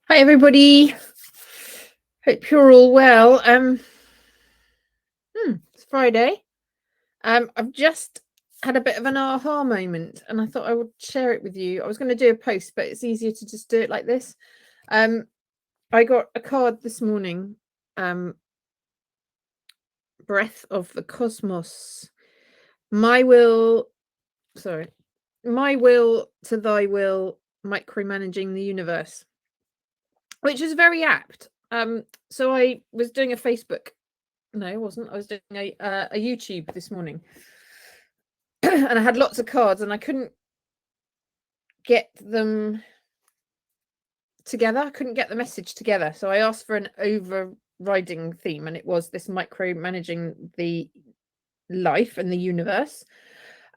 Hi everybody. Hope you're all well. It's Friday. I've just had a bit of an aha moment, and I thought I would share it with you. I was going to do a post, but it's easier to just do it like this. I got a card this morning. Breath of the Cosmos. My will to thy will, micromanaging the universe, which is very apt. So I was doing a Facebook. No, it wasn't. I was doing a YouTube this morning, and I had lots of cards, and I couldn't get them together. I couldn't get the message together, so I asked for an overriding theme, and it was this micromanaging the life and the universe.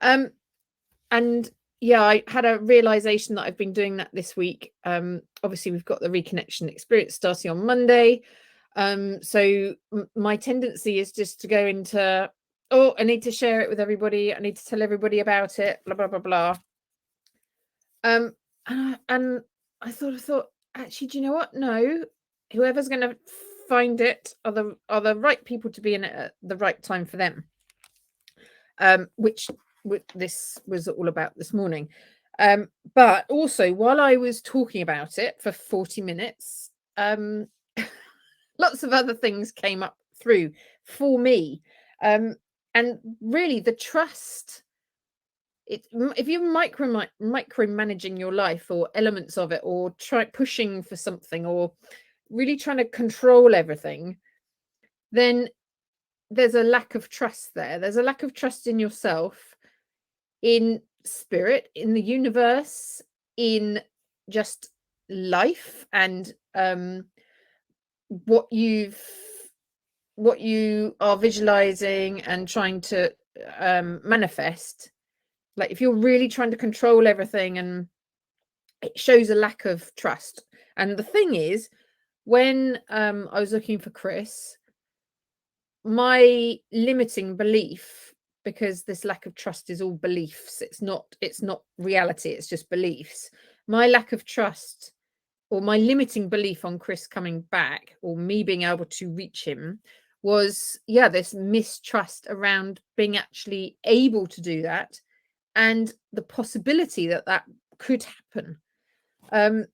And yeah, I had a realization that I've been doing that this week. Obviously, we've got the reconnection experience starting on Monday. So my tendency is just to go into, oh, I need to share it with everybody. I need to tell everybody about it, blah, blah, blah, blah. And I thought, actually, do you know what? No, whoever's going to find it are the right people to be in it at the right time for them. Which this was all about this morning. But also, while I was talking about it for 40 minutes, lots of other things came up through for me. And really, the trust, if you're micromanaging your life or elements of it, or pushing for something, or really trying to control everything, then there's a lack of trust there. There's a lack of trust in yourself, in spirit, in the universe, in just life, and what you are visualizing and trying to manifest. Like, if you're really trying to control everything, and it shows a lack of trust. And the thing is, when I was looking for Chris, my limiting belief, because this lack of trust is all beliefs, it's not reality, it's just beliefs. My lack of trust, or my limiting belief on Chris coming back, or me being able to reach him, was this mistrust around being actually able to do that, and the possibility that that could happen. And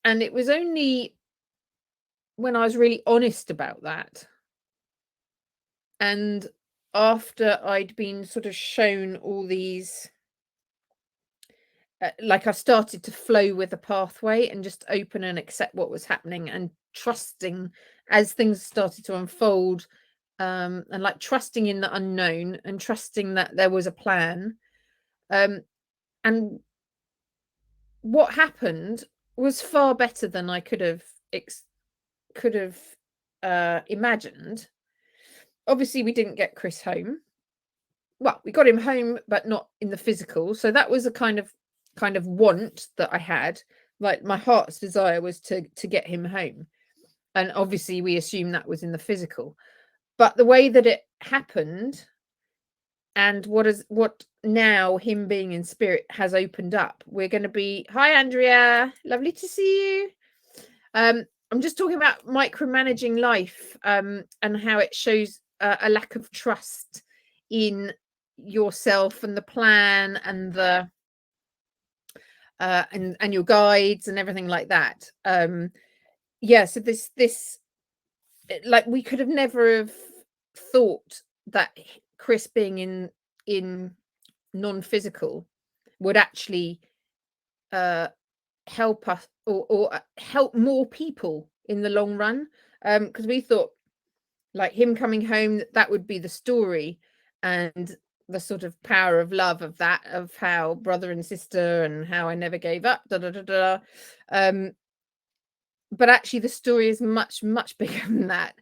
it was only when I was really honest about that, and after I'd been sort of shown all these, like, I started to flow with the pathway and just open and accept what was happening, and trusting as things started to unfold, and like trusting in the unknown, and trusting that there was a plan. And what happened was far better than I could have imagined. Obviously, we didn't get Chris home. Well, we got him home, but not in the physical. So that was a kind of want that I had. Like, my heart's desire was to get him home. And obviously we assume that was in the physical. But the way that it happened, and what now him being in spirit has opened up, we're going to be, hi Andrea, lovely to see you. I'm just talking about micromanaging life, and how it shows a lack of trust in yourself, and the plan, and the and your guides, and everything like that. So this like, we could have never have thought that Chris being in non-physical would actually help us, or help more people in the long run, because we thought, like, him coming home, that would be the story, and the sort of power of love of that, of how brother and sister, and how I never gave up, but actually the story is much, much bigger than that,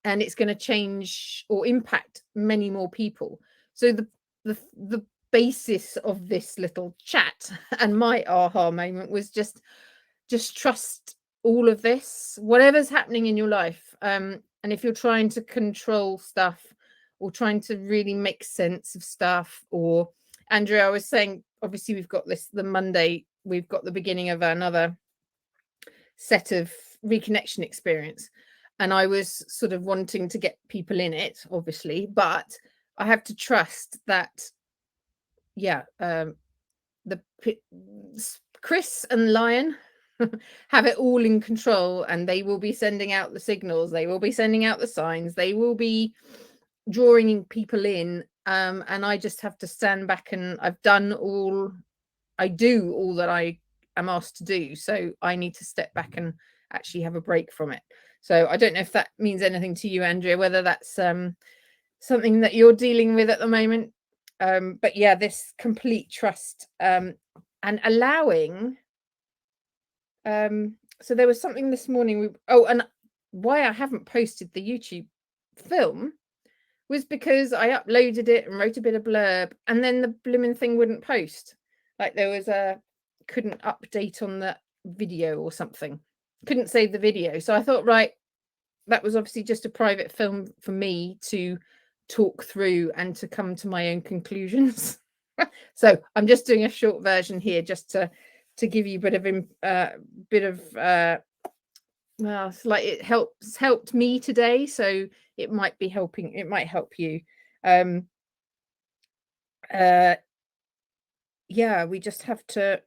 and it's going to change or impact many more people. So the basis of this little chat and my aha moment was just trust all of this, whatever's happening in your life. And if you're trying to control stuff, or trying to really make sense of stuff, or Andrea, I was saying, obviously we've got the Monday, we've got the beginning of another set of reconnection experience, and I was sort of wanting to get people in it, obviously, but I have to trust that, yeah, the Chris and Lion have it all in control, and they will be sending out the signals, they will be sending out the signs, they will be drawing people in, and I just have to stand back, and I do all that I am asked to do, so I need to step back and actually have a break from it. So I don't know if that means anything to you, Andrea, whether that's something that you're dealing with at the moment. But yeah, this complete trust, and allowing. So there was something this morning. And why I haven't posted the YouTube film was because I uploaded it and wrote a bit of blurb, and then the blooming thing wouldn't post. Like there was couldn't update on the video or something. Couldn't save the video. So I thought, right, that was obviously just a private film for me to talk through and to come to my own conclusions. So I'm just doing a short version here, just to give you a bit of well, it's like it helped me today, so it might help you. Yeah, we just have to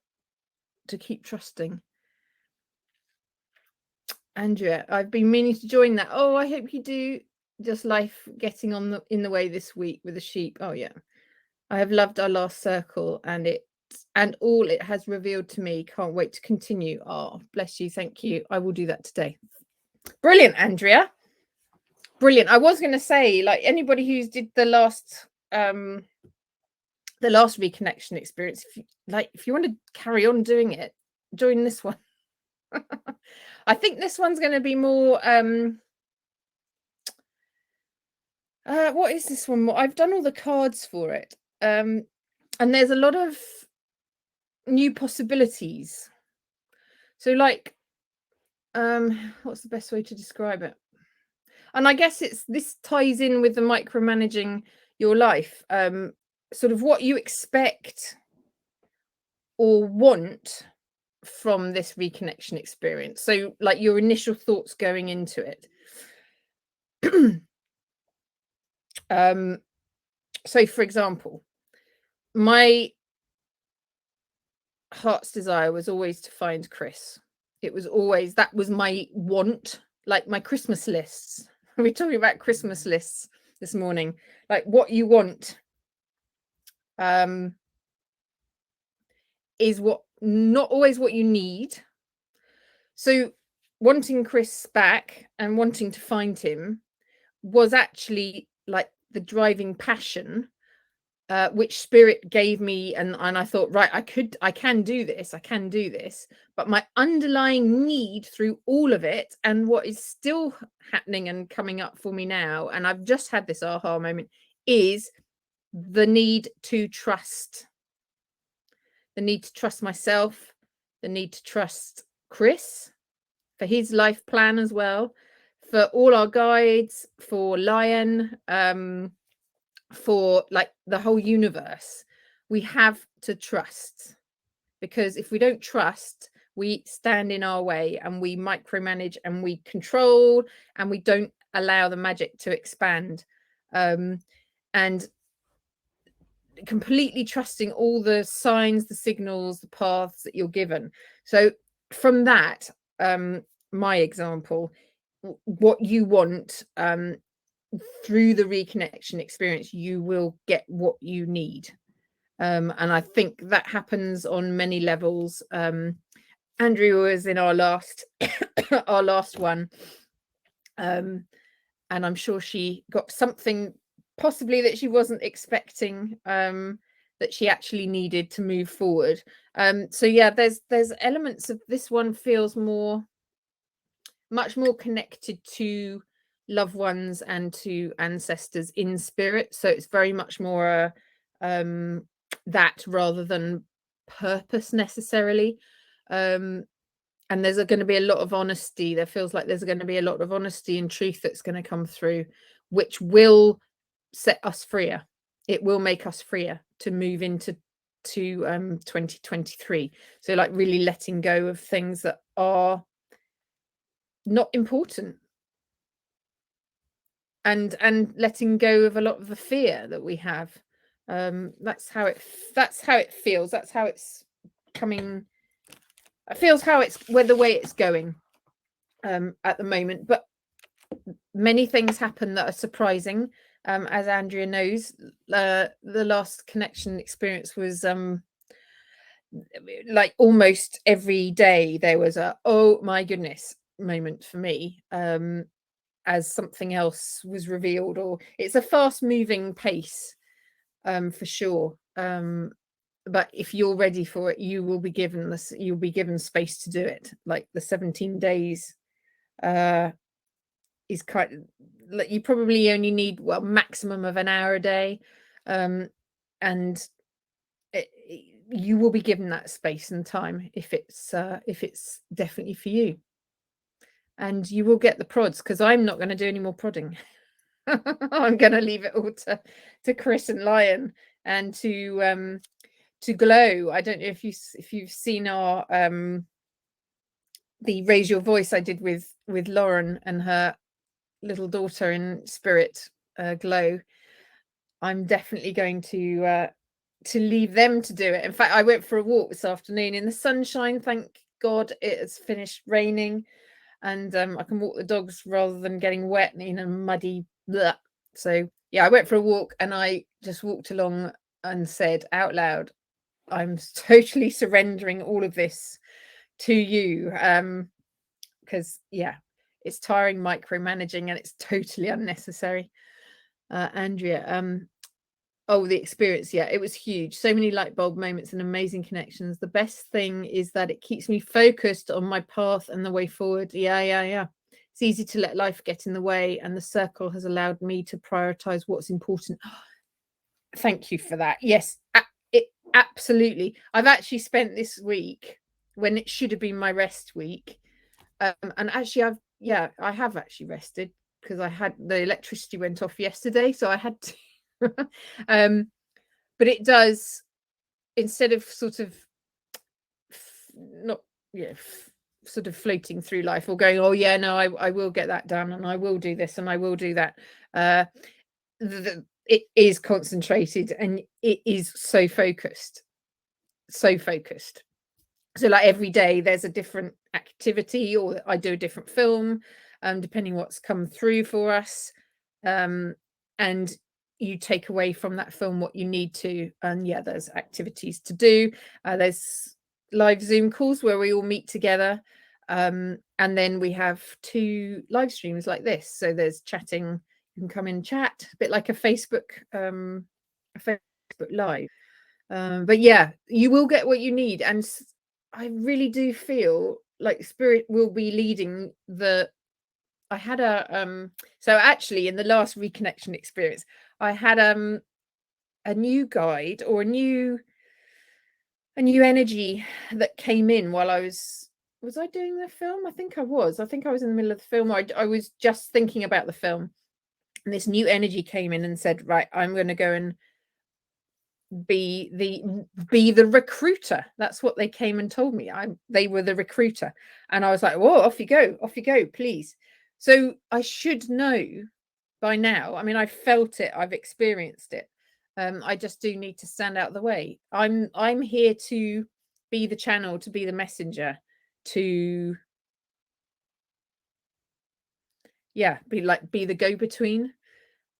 keep trusting. Andrea, I've been meaning to join that. Oh, I hope you do. Just life getting in the way this week with the sheep. Oh yeah, I have loved our last circle and all it has revealed to me. Can't wait to continue. Oh, bless you. Thank you. I will do that today. Brilliant, Andrea. Brilliant. I was going to say, like, anybody who's did the last reconnection experience, if you want to carry on doing it, join this one. I think this one's going to be more what is this one? I've done all the cards for it, and there's a lot of new possibilities. So like, what's the best way to describe it? And I guess this ties in with the micromanaging your life, sort of what you expect or want from this reconnection experience. So like your initial thoughts going into it. So for example, my heart's desire was always to find Chris. That was my want, like my Christmas lists. We're talking about Christmas lists this morning, like what you want is not always what you need. So wanting Chris back and wanting to find him was actually like the driving passion, which spirit gave me, and I thought, right, I can do this, but my underlying need through all of it, and what is still happening and coming up for me now, and I've just had this aha moment, is the need to trust myself, the need to trust Chris for his life plan as well, for all our guides, for Lion, for like the whole universe. We have to trust, because if we don't trust, we stand in our way and we micromanage and we control and we don't allow the magic to expand, and completely trusting all the signs, the signals, the paths that you're given. So from that, my example, what you want, through the reconnection experience, you will get what you need. And I think that happens on many levels. Andrew was in our last our last one, and I'm sure she got something possibly that she wasn't expecting, that she actually needed to move forward. So yeah, there's elements of this one feels much more connected to loved ones and to ancestors in spirit. So it's very much more that rather than purpose necessarily. And there's going to be a lot of honesty. There feels like there's going to be a lot of honesty and truth that's going to come through, which will set us freer. It will make us freer to move into 2023. So like really letting go of things that are not important, and letting go of a lot of the fear that we have. That's how it feels. That's how it's coming. It feels how it's where the way it's going at the moment. But many things happen that are surprising. As Andrea knows, the last connection experience was like almost every day there was a oh my goodness moment for me, as something else was revealed, or it's a fast moving pace, for sure. But if you're ready for it, you will be given this, you'll be given space to do it. Like the 17 days is kind of like, you probably only need, well, maximum of an hour a day, and you will be given that space and time if it's definitely for you, and you will get the prods, because I'm not going to do any more prodding. I'm going to leave it all to Chris and Lion, and to Glow. I don't know if you've seen our the Raise Your Voice I did with Lauren and her little daughter in spirit, Glow. I'm definitely going to leave them to do it. In fact, I went for a walk this afternoon in the sunshine. Thank God it has finished raining, and I can walk the dogs rather than getting wet and in a muddy bleh. So yeah, I went for a walk, and I just walked along and said out loud, I'm totally surrendering all of this to you, because yeah, it's tiring micromanaging, and it's totally unnecessary. Andrea, oh, the experience, yeah, it was huge. So many light bulb moments and amazing connections. The best thing is that it keeps me focused on my path and the way forward. Yeah. It's easy to let life get in the way, and the circle has allowed me to prioritize what's important. Thank you for that. Yes, absolutely. I've actually spent this week, when it should have been my rest week, and actually I have actually rested, because I had the electricity went off yesterday, so I had to. But it does, instead of sort of not sort of floating through life or going, oh yeah, no, I will get that done, and I will do this, and I will do that. It is concentrated, and it is so focused. So like every day there's a different activity, or I do a different film, depending what's come through for us, and you take away from that film what you need to. And yeah, there's activities to do, there's live Zoom calls where we all meet together, and then we have 2 live streams like this, so there's chatting, you can come in and chat, a bit like a Facebook live. But yeah, you will get what you need, and I really do feel like spirit will be leading the. I had a so actually in the last reconnection experience, I had a new guide, or a new energy that came in while I was I doing the film? I think I was in the middle of the film, or I was just thinking about the film, and this new energy came in and said, right, I'm going to go and be the recruiter. That's what they came and told me. They were the recruiter, and I was like, whoa, off you go, please. So I should know by now. I mean, I felt it, I've experienced it. I just do need to stand out of the way. I'm here to be the channel, to be the messenger, to be the go-between,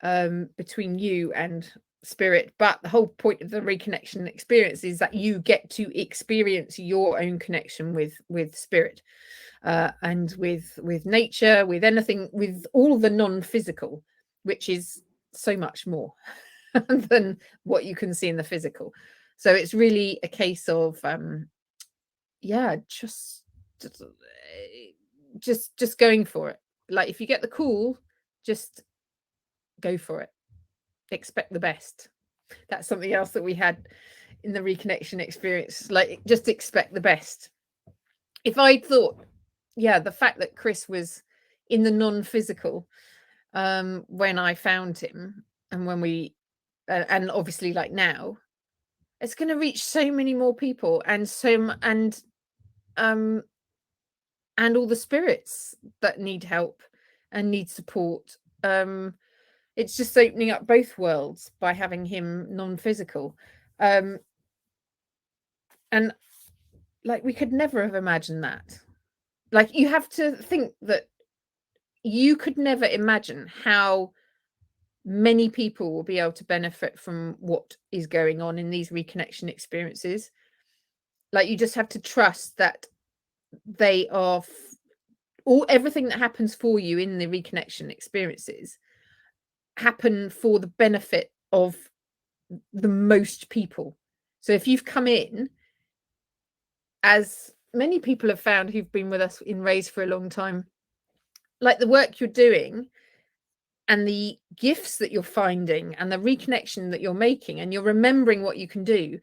between you and spirit. But the whole point of the reconnection experience is that you get to experience your own connection with spirit, and with nature, with anything, with all the non-physical, which is so much more than what you can see in the physical. So it's really a case of just going for it. Like, if you get the call, just go for it. Expect the best. That's something else that we had in the reconnection experience. Like, just expect the best. If I thought, the fact that Chris was in the non-physical, when I found him, and when we and obviously like now, it's going to reach so many more people, and and all the spirits that need help and need support. It's just opening up both worlds by having him non-physical. And like, we could never have imagined that. Like, you have to think that you could never imagine how many people will be able to benefit from what is going on in these reconnection experiences. Like, you just have to trust that they are everything that happens for you in the reconnection experiences happen for the benefit of the most people. So if you've come in, as many people have found who've been with us in Raise for a long time, like, the work you're doing and the gifts that you're finding and the reconnection that you're making, and you're remembering what you can do,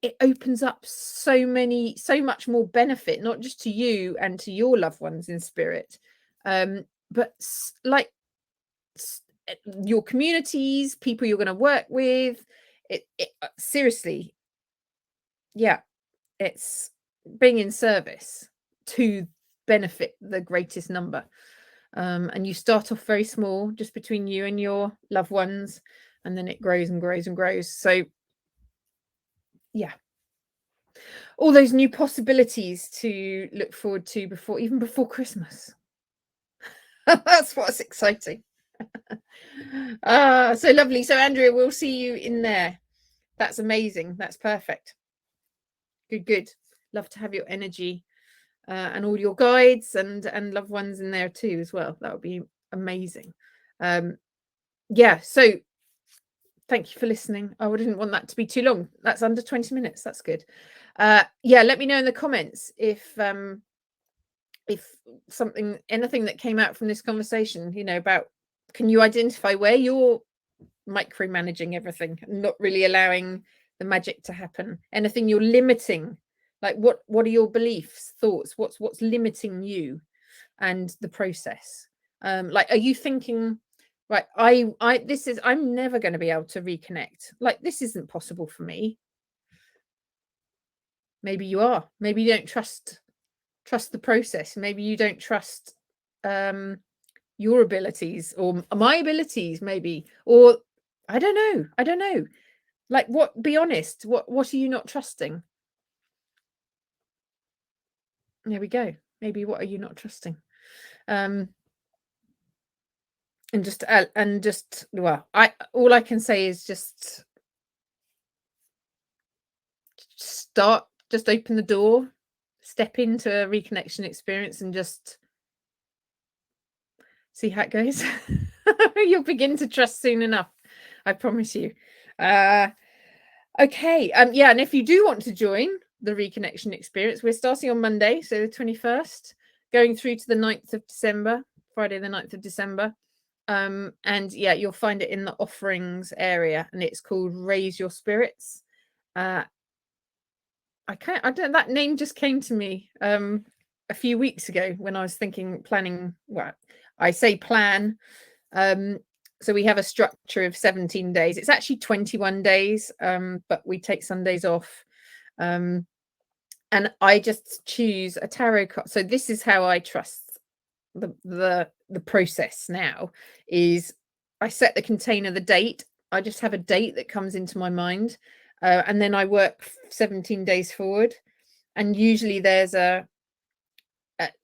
it opens up so much more benefit, not just to you and to your loved ones in spirit, but like your communities, people you're going to work with. Seriously, yeah, it's being in service to benefit the greatest number. And you start off very small, just between you and your loved ones, and then it grows and grows and grows. So yeah, all those new possibilities to look forward to even before Christmas. That's what's exciting. So lovely. So Andrea, we'll see you in there. That's amazing. That's perfect. Good. Love to have your energy and all your guides and loved ones in there too as well. That would be amazing. Yeah, so thank you for listening. I didn't want that to be too long. That's under 20 minutes. That's good. Yeah, let me know in the comments if anything that came out from this conversation, about, can you identify where you're micromanaging everything and not really allowing the magic to happen? Anything you're limiting, like what are your beliefs, thoughts, what's limiting you and the process? Like, are you thinking, right, I'm never going to be able to reconnect, like, this isn't possible for me? Maybe you are. Maybe you don't trust the process. Maybe you don't trust your abilities or my abilities, maybe, or I don't know. Like, be honest, what are you not trusting? There we go. Maybe what are you not trusting? And just well, all I can say is just open the door, step into a reconnection experience, and just see how it goes. You'll begin to trust soon enough, I promise you. Okay. Yeah, and if you do want to join the reconnection experience, we're starting on Monday, so the 21st, going through to the 9th of December, Friday the 9th of December. And yeah, you'll find it in the offerings area, and it's called Raise Your Spirits. That name just came to me a few weeks ago when I was planning. Well, I say plan. So we have a structure of 17 days. It's actually 21 days, but we take Sundays off. And I just choose a tarot card. So this is how I trust the process now, is I set the container, the date. I just have a date that comes into my mind. And then I work 17 days forward. And usually there's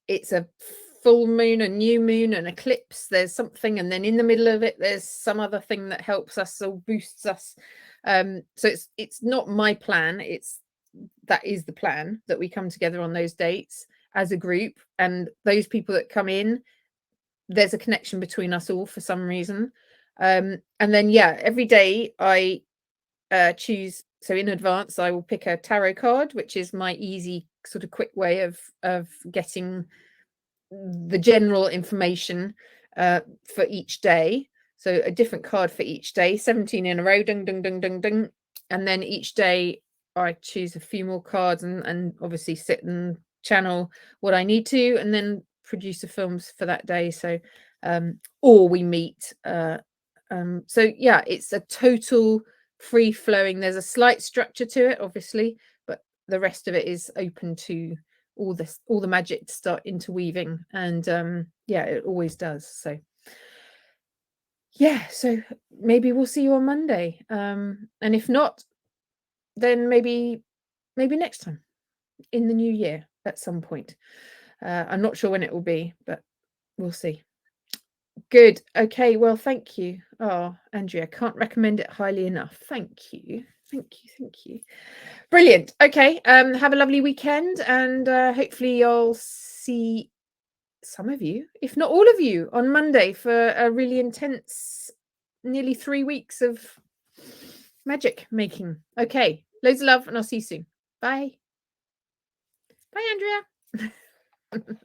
it's a full moon, a new moon, an eclipse. There's something, and then in the middle of it there's some other thing that helps us or boosts us. So it's not my plan, that is the plan, that we come together on those dates as a group, and those people that come in, there's a connection between us all for some reason. And then yeah, every day I choose, so in advance I will pick a tarot card, which is my easy sort of quick way of getting the general information for each day. So a different card for each day, 17 in a row, ding, ding, ding, ding, ding. And then each day I choose a few more cards and obviously sit and channel what I need to, and then produce the films for that day. So or we meet. So yeah, it's a total free flowing. There's a slight structure to it, obviously, but the rest of it is open to all the magic to start interweaving. And yeah, it always does. So yeah, so maybe we'll see you on Monday. And if not, then maybe next time in the new year at some point. I'm not sure when it will be, but we'll see. Good. Okay. Well, thank you. Oh, Andrea, can't recommend it highly enough. Thank you. Thank you. Thank you. Brilliant. Okay. Have a lovely weekend, and hopefully I'll see some of you, if not all of you, on Monday for a really intense, nearly 3 weeks of magic making. Okay. Loads of love, and I'll see you soon. Bye. Bye, Andrea.